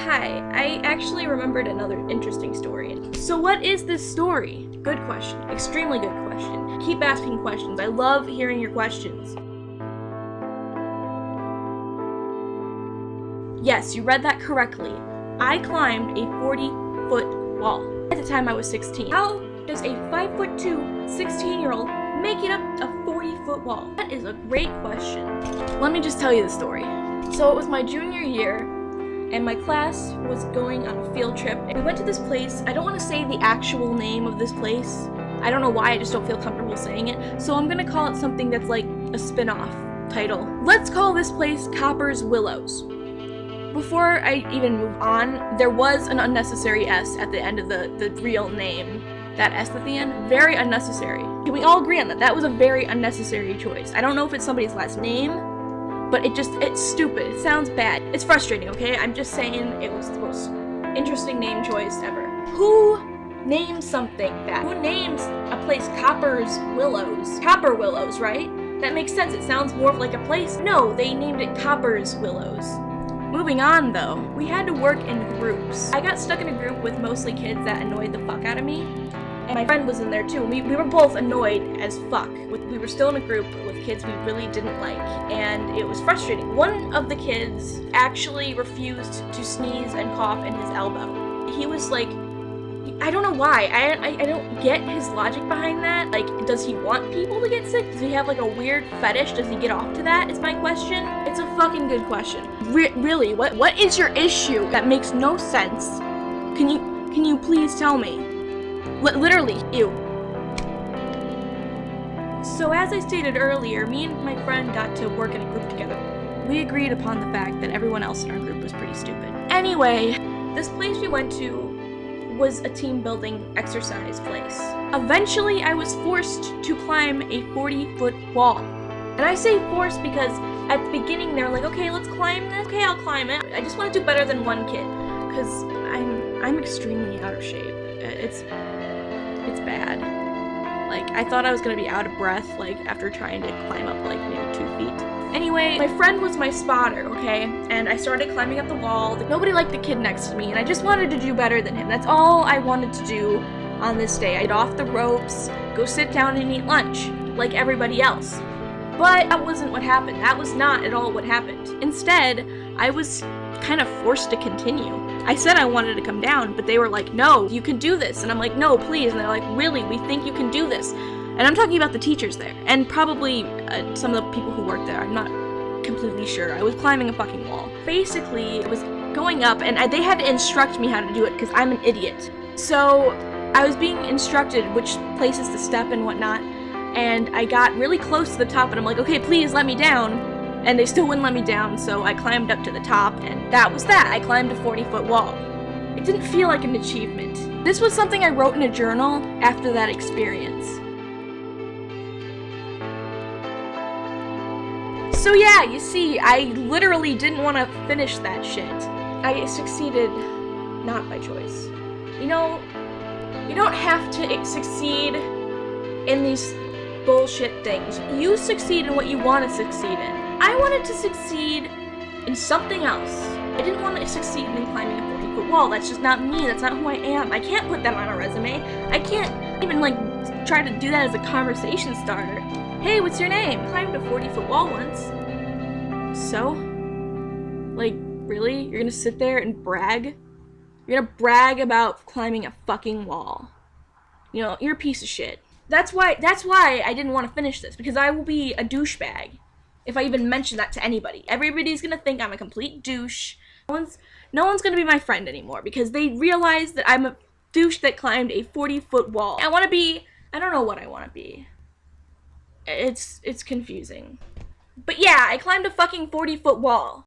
Hi, I actually remembered another interesting story. So what is this story? Good question. Extremely good question. Keep asking questions. I love hearing your questions. Yes, you read that correctly. I climbed a 40-foot wall. At the time I was 16. How does a 5'2", 16-year-old make it up a 40-foot wall? That is a great question. Let me just tell you the story. So it was my junior year, and my class was going on a field trip. We went to this place. I don't want to say the actual name of this place. I don't know why, I just don't feel comfortable saying it. So I'm gonna call it something that's like a spin-off title. Let's call this place Copper's Willows. Before I even move on, there was an unnecessary S at the end of the real name. That S at the end, very unnecessary. Can we all agree on that? That was a very unnecessary choice. I don't know if it's somebody's last name, but it's stupid. It sounds bad. It's frustrating, okay? I'm just saying it was the most interesting name choice ever. Who names something that? Who names a place Copper's Willows? Copper Willows, right? That makes sense. It sounds more of like a place. No, they named it Copper's Willows. Moving on though, we had to work in groups. I got stuck in a group with mostly kids that annoyed the fuck out of me. And my friend was in there too. We were both annoyed as fuck. We were still in a group with kids we really didn't like, and it was frustrating. One of the kids actually refused to sneeze and cough in his elbow. He was like, I don't know why. I don't get his logic behind that. Like, does he want people to get sick? Does he have like a weird fetish? Does he get off to that is my question. It's a fucking good question. Really, what is your issue? That makes no sense. Can you please tell me? Literally, ew. So as I stated earlier, me and my friend got to work in a group together. We agreed upon the fact that everyone else in our group was pretty stupid. Anyway, this place we went to was a team building exercise place. Eventually, I was forced to climb a 40-foot wall. And I say forced because at the beginning they're like, okay, let's climb this. Okay, I'll climb it. I just want to do better than one kid because I'm extremely out of shape. It's bad. Like, I thought I was gonna be out of breath, like, after trying to climb up, like, maybe 2 feet. Anyway, my friend was my spotter, okay? And I started climbing up the wall. Nobody liked the kid next to me, and I just wanted to do better than him. That's all I wanted to do on this day. I'd get off the ropes, go sit down and eat lunch, like everybody else. But that wasn't what happened. That was not at all what happened. Instead, I was kind of forced to continue. I said I wanted to come down, but they were like, no, you can do this. And I'm like, no, please. And they're like, really, we think you can do this. And I'm talking about the teachers there, and probably some of the people who work there. I'm not completely sure. I was climbing a fucking wall. Basically, I was going up, and they had to instruct me how to do it, because I'm an idiot. So I was being instructed which places to step and whatnot, and I got really close to the top, and I'm like, okay, please let me down. And they still wouldn't let me down, so I climbed up to the top, and that was that. I climbed a 40-foot wall. It didn't feel like an achievement. This was something I wrote in a journal after that experience. So yeah, you see, I literally didn't want to finish that shit. I succeeded not by choice. You know, you don't have to succeed in these bullshit things. You succeed in what you want to succeed in. I wanted to succeed in something else. I didn't want to succeed in climbing a 40-foot wall. That's just not me. That's not who I am. I can't put that on a resume. I can't even, like, try to do that as a conversation starter. Hey, what's your name? I climbed a 40-foot wall once. So? Like, really? You're gonna sit there and brag? You're gonna brag about climbing a fucking wall. You know, you're a piece of shit. That's why I didn't want to finish this, because I will be a douchebag if I even mention that to anybody. Everybody's gonna think I'm a complete douche. No one's gonna be my friend anymore, because they realize that I'm a douche that climbed a 40-foot wall. I don't know what I want to be. It's confusing. But yeah, I climbed a fucking 40-foot wall.